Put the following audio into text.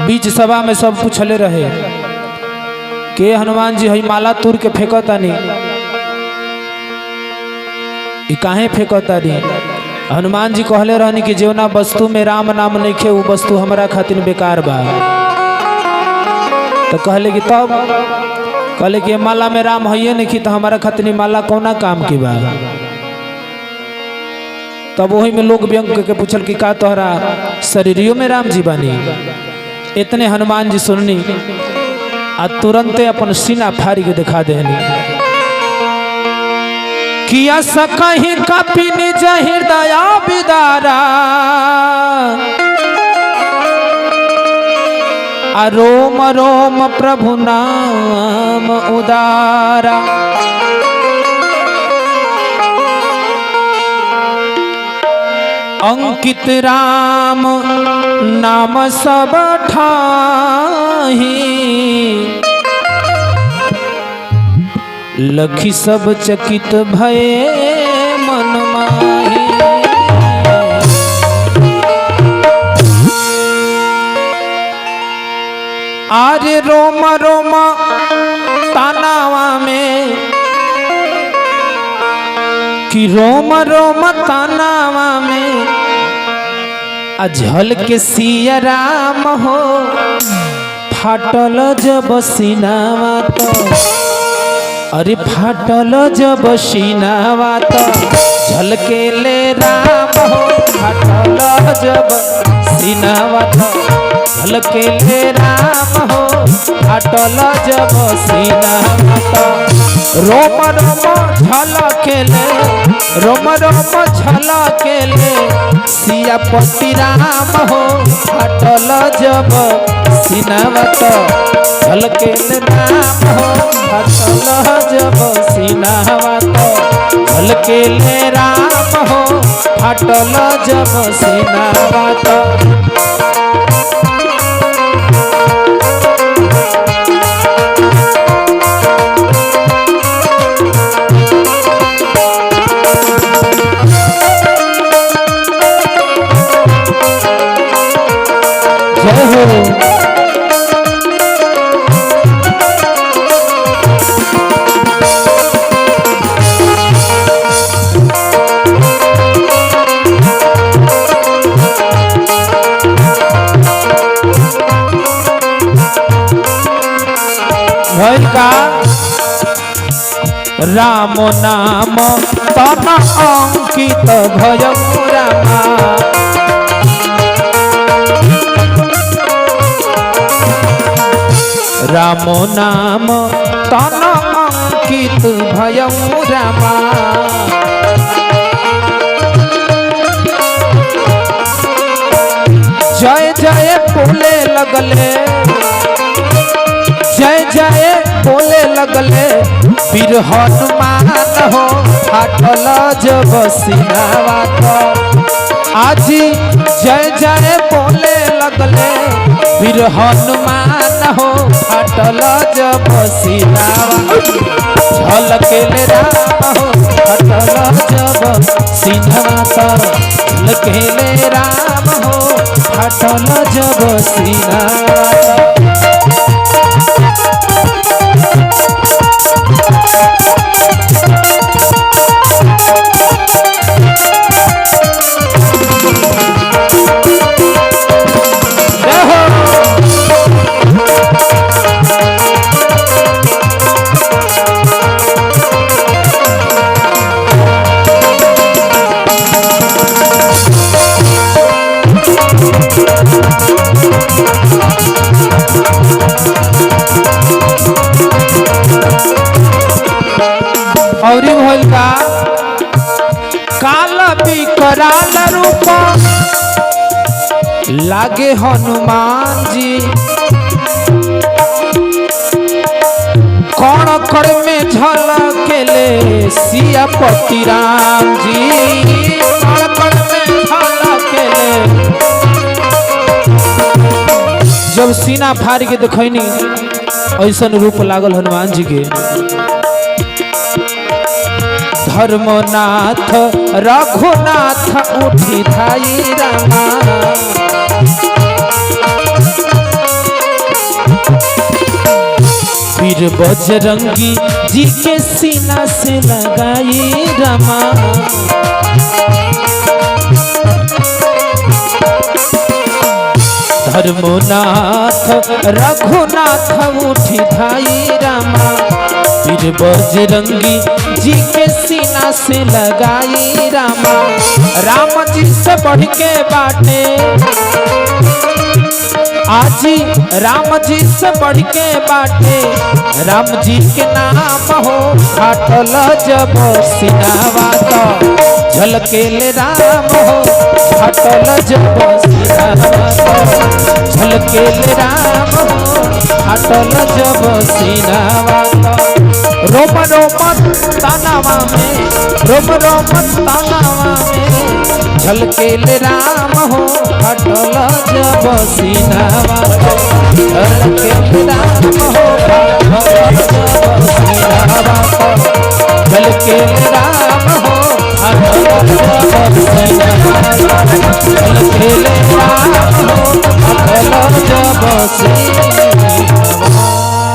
बीच सभा में सब पूछले रहे के हनुमान जी हई माला तूर के फेंकतानी, काहे फेंकतानी। हनुमान जी कहले रहनी कि जेवना वस्तु में राम नाम नइखे वो वस्तु हमरा खातिर बेकार बा। तो कहले कि तब कहले कि माला में राम है नहीं तो हमारा खातिर माला कौना काम की बा। तब वही में लोग व्यंग के पूछल कि का तोहरा शरीरियों में राम जी बानी। इतने हनुमान जी सुननी आ तुरंते अपन सीना फाड़ी के दिखा देहनी। किया सकहि कपि निज हृदय बिदारा, आ रोम रोम प्रभु नाम उदारा। अंकित राम नाम सब ठाही, लखी सब चकित भये मन माही। आरे रोम रोम तानावा में कि रोम रोम तानावा में अझल के सिया राम हो, फाटल जब सीनावा तो अरे फाटल जब सीनावा तो झलके ले राम हो, फाटल जब सीनावा तो झलके ले राम हो, फाटल जब सीनावा तो रोम रोम झलकेले, रोम रोम झलकेले सियापति राम हो, फाटल जब सीनावा तो झलकेले राम हो, फाटल जब सीनावा तो झलकेले राम हो, फाटल जब सीनावा तो। जय हो का राम नाम तन अंकित भय रामा। राम नाम तन अंकित भय रामा। जय जय बोले लगले, जय जय बोले लगले वीर हनुमान हो, फाटल जब सीनावा तो। आज जय जय बोले लगले वीर हनुमान हो, फाटल जब सीनावा झलकेले राम हो, फाटल जब सीनावा तो झलकेले राम हो, फाटल जब सीनावा तो। और भइल का काल विकराल रूप लागे हनुमान जी, कण कण में झलकेले सियापति राम जी, कण कण में झलकेले। जब सीना फाड़ के देखनी ऐसन रूप लागल हनुमान जी के। धर्मनाथ रघुनाथ उठी धाई रामा। फिर बजरंगी जी के सीना से लगाई रामा। धर्मनाथ रघुनाथ उठी धाई रामा। फिर बजरंगी जी के सीना से लगाई रामा। राम जी से बढ़ के बाटे आजी, राम जी से बढ़ के बाटे राम जी के नाम हो। फाटल जब सिनावा तो झलकेले राम हो। फाटल जब सिनावा तो झलकेले राम हो। फाटल जब सिनावा तो रोम रोम तानावा में, रोम रोम तानावा में झलकेले राम हो। फाटल जब सिनावा तो झलकेले राम हो। फाटल जब सिनावा तो झलकेले राम हो। फाटल जब सिनावा तो झलकेले